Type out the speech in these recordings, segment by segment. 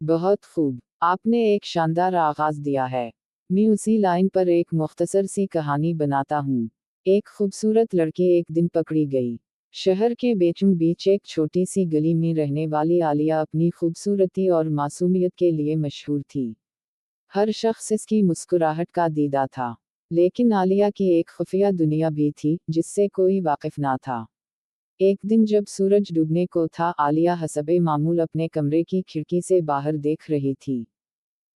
बहुत खूब, आपने एक शानदार आगाज दिया है। मैं उसी लाइन पर एक मुख्तसर सी कहानी बनाता हूँ। एक खूबसूरत लड़की एक दिन पकड़ी गई। शहर के बीचों बीच एक छोटी सी गली में रहने वाली आलिया अपनी खूबसूरती और मासूमियत के लिए मशहूर थी। हर शख्स इसकी मुस्कुराहट का दीदा था। लेकिन आलिया की एक खुफिया दुनिया भी थी जिससे कोई वाकिफ ना था। एक दिन जब सूरज डूबने को था, आलिया हसबे मामूल अपने कमरे की खिड़की से बाहर देख रही थी।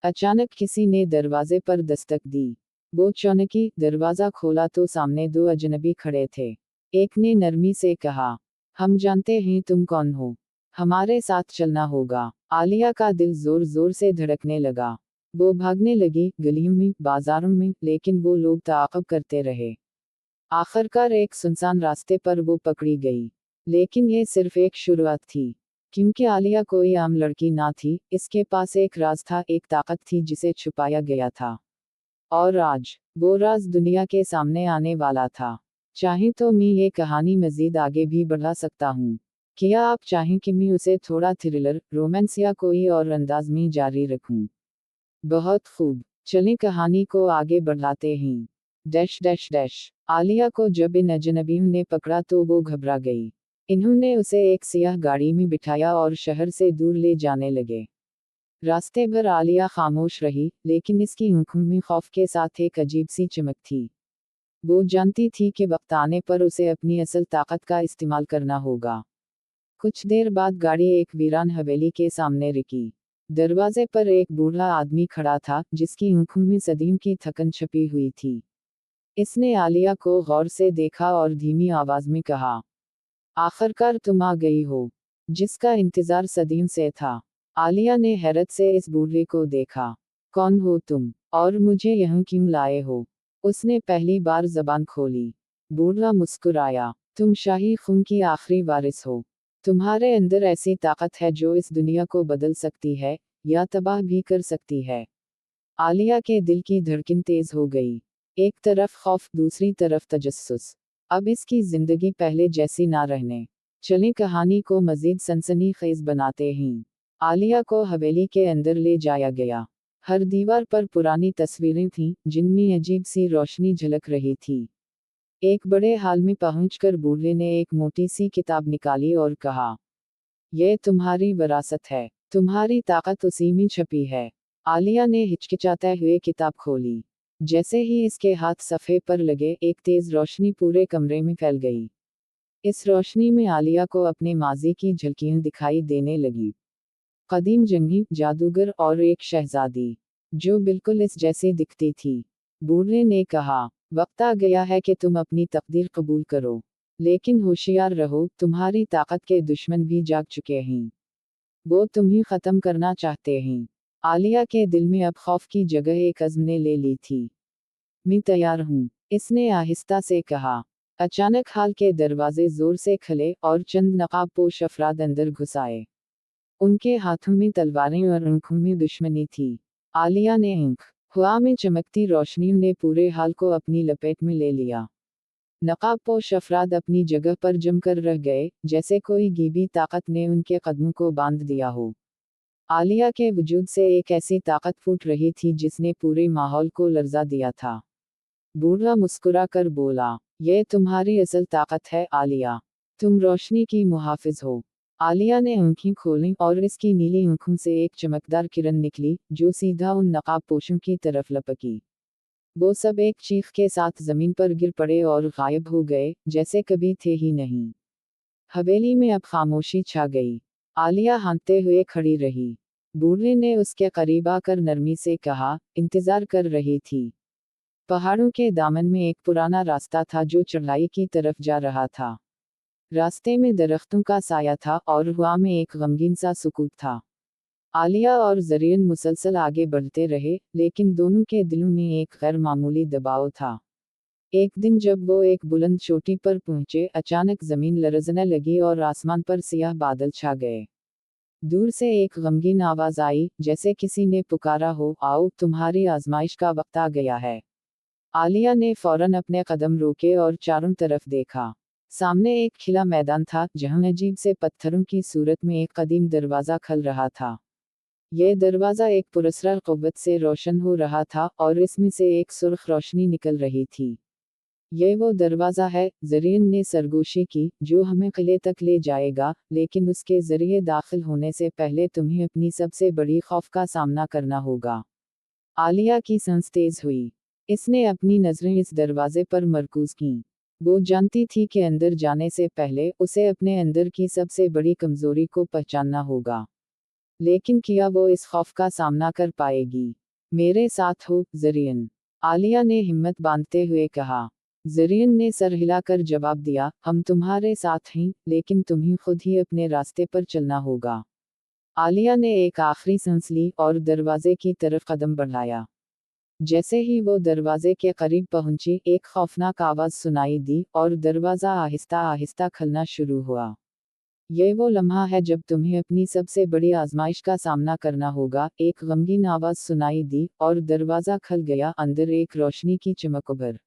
अचानक किसी ने दरवाजे पर दस्तक दी। वो चौंकी, दरवाजा खोला तो सामने दो अजनबी खड़े थे। एक ने नरमी से कहा, हम जानते हैं तुम कौन हो, हमारे साथ चलना होगा। आलिया का दिल जोर जोर से धड़कने लगा। वो भागने लगी, गलियों में, बाजारों में, लेकिन वो लोग ताक़ब करते रहे। आखिरकार एक सुनसान रास्ते पर वो पकड़ी गई। लेकिन ये सिर्फ एक शुरुआत थी, क्योंकि आलिया कोई आम लड़की ना थी, इसके पास एक राज था, एक ताकत थी जिसे छुपाया गया था। और आज वो राज दुनिया के सामने आने वाला था। चाहे तो मैं ये कहानी मजीद आगे भी बढ़ा सकता हूँ। क्या आप चाहें कि मैं उसे थोड़ा थ्रिलर, रोमांस या कोई और अंदाज में जारी रखूं? बहुत खूब, चलें कहानी को आगे बढ़ाते हैं। Dash dash dash. आलिया को जब इन अजनबियों ने पकड़ा तो वो घबरा गई। इन्होंने उसे एक सियाह गाड़ी में बिठाया और शहर से दूर ले जाने लगे। रास्ते भर आलिया खामोश रही, लेकिन इसकी आंखों में खौफ के साथ एक अजीब सी चमक थी। वो जानती थी कि वक्त आने पर उसे अपनी असल ताकत का इस्तेमाल करना होगा। कुछ देर बाद गाड़ी एक वीरान हवेली के सामने रुकी। दरवाजे पर एक बूढ़ा आदमी खड़ा था, जिसकी आंखों में सदियों की थकन छपी हुई थी। इसने आलिया को गौर से देखा और धीमी आवाज में कहा, आखिरकार तुम आ गई हो, जिसका इंतजार सदियों से था। आलिया ने हैरत से इस बूढ़े को देखा। कौन हो तुम, और मुझे यहाँ क्यों लाए हो? उसने पहली बार जबान खोली। बूढ़ा मुस्कुराया, तुम शाही खून की आखिरी वारिस हो। तुम्हारे अंदर ऐसी ताकत है जो इस दुनिया को बदल सकती है, या तबाह भी कर सकती है। आलिया के दिल की धड़कन तेज हो गई। एक तरफ खौफ, दूसरी तरफ तजस्सुस। अब इसकी जिंदगी पहले जैसी ना रहने। चलें कहानी को मजीद सनसनीखेज बनाते हैं। आलिया को हवेली के अंदर ले जाया गया। हर दीवार पर पुरानी तस्वीरें थीं, जिनमें अजीब सी रोशनी झलक रही थी। एक बड़े हाल में पहुंचकर बूढ़े ने एक मोटी सी किताब निकाली और कहा, यह तुम्हारी विरासत है, तुम्हारी ताकत उसी में छपी है। आलिया ने हिचकिचाते हुए किताब खोली। जैसे ही इसके हाथ सफ़े पर लगे, एक तेज रोशनी पूरे कमरे में फैल गई। इस रोशनी में आलिया को अपने माजी की झलकियां दिखाई देने लगी। कदीम जंगी, जादूगर और एक शहजादी, जो बिल्कुल इस जैसी दिखती थी। बूढ़े ने कहा, वक्त आ गया है कि तुम अपनी तकदीर कबूल करो। लेकिन होशियार रहो, तुम्हारी ताकत के दुश्मन भी जाग चुके हैं। वो तुम्हें खत्म करना चाहते हैं। आलिया के दिल में अब खौफ की जगह एक अज़्म ने ले ली थी। मैं तैयार हूँ, इसने आहिस्ता से कहा। अचानक हाल के दरवाजे जोर से खुले और चंद नकाबपोश अफराद अंदर घुस आए। उनके हाथों में तलवारें और आंखों में दुश्मनी थी। आलिया ने आंख हवा में चमकती रोशनियों ने पूरे हाल को अपनी लपेट में ले लिया। नकाबपोश अफराद अपनी जगह पर जमकर रह गए, जैसे कोई गीबी ताकत ने उनके कदमों को बांध दिया हो। आलिया के वजूद से एक ऐसी ताकत फूट रही थी जिसने पूरे माहौल को लर्जा दिया था। बूढ़ा मुस्कुरा कर बोला, यह तुम्हारी असल ताकत है आलिया। तुम रोशनी की मुहाफिज हो। आलिया ने आंखें खोलीं और इसकी नीली आंखों से एक चमकदार किरण निकली, जो सीधा उन नकाबपोशों की तरफ लपकी। वो सब एक चीख के साथ जमीन पर गिर पड़े और गायब हो गए, जैसे कभी थे ही नहीं। हवेली में अब खामोशी छा गई। आलिया हाँकते हुए खड़ी रही। बूढ़े ने उसके करीब आकर नरमी से कहा, इंतजार कर रही थी। पहाड़ों के दामन में एक पुराना रास्ता था जो चढ़ाई की तरफ जा रहा था। रास्ते में दरख्तों का साया था और हवा में एक गमगीन सा सुकूत था। आलिया और जरीन मुसलसल आगे बढ़ते रहे, लेकिन दोनों के दिलों में एक गैर मामूली दबाव था। एक दिन जब वो एक बुलंद चोटी पर पहुंचे, अचानक जमीन लरजने लगी और आसमान पर सियाह बादल छा गए। दूर से एक गमगीन आवाज आई, जैसे किसी ने पुकारा हो, आओ, तुम्हारी आजमाइश का वक्त आ गया है। आलिया ने फौरन अपने कदम रोके और चारों तरफ देखा। सामने एक खिला मैदान था, जहां अजीब से पत्थरों की सूरत में एक कदीम दरवाजा खल रहा था। यह दरवाज़ा एक पुरस्कार क़ुव्वत से रोशन हो रहा था और इसमें से एक सुर्ख रोशनी निकल रही थी। यह वो दरवाज़ा है, ज़रीन ने सरगोशी की, जो हमें किले तक ले जाएगा, लेकिन उसके ज़रिए दाखिल होने से पहले तुम्हें अपनी सबसे बड़ी खौफ का सामना करना होगा। आलिया की सांस तेज हुई। इसने अपनी नज़रें इस दरवाजे पर मरकूज कीं। वो जानती थी कि अंदर जाने से पहले उसे अपने अंदर की सबसे बड़ी कमज़ोरी को पहचानना होगा। लेकिन क्या वो इस खौफ का सामना कर पाएगी? मेरे साथ हो, ज़रीन, आलिया ने हिम्मत बांधते हुए कहा। ज़रीन ने सर हिलाकर जवाब दिया, हम तुम्हारे साथ हैं, लेकिन तुम्हें खुद ही अपने रास्ते पर चलना होगा। आलिया ने एक आखिरी सांस ली और दरवाजे की तरफ कदम बढ़ाया। जैसे ही वो दरवाजे के करीब पहुंची, एक खौफनाक आवाज़ सुनाई दी और दरवाज़ा आहिस्ता आहिस्ता खुलना शुरू हुआ। ये वो लम्हा है जब तुम्हें अपनी सबसे बड़ी आजमाइश का सामना करना होगा, एक गमगीन आवाज़ सुनाई दी और दरवाज़ा खुल गया। अंदर एक रोशनी की चमक उभर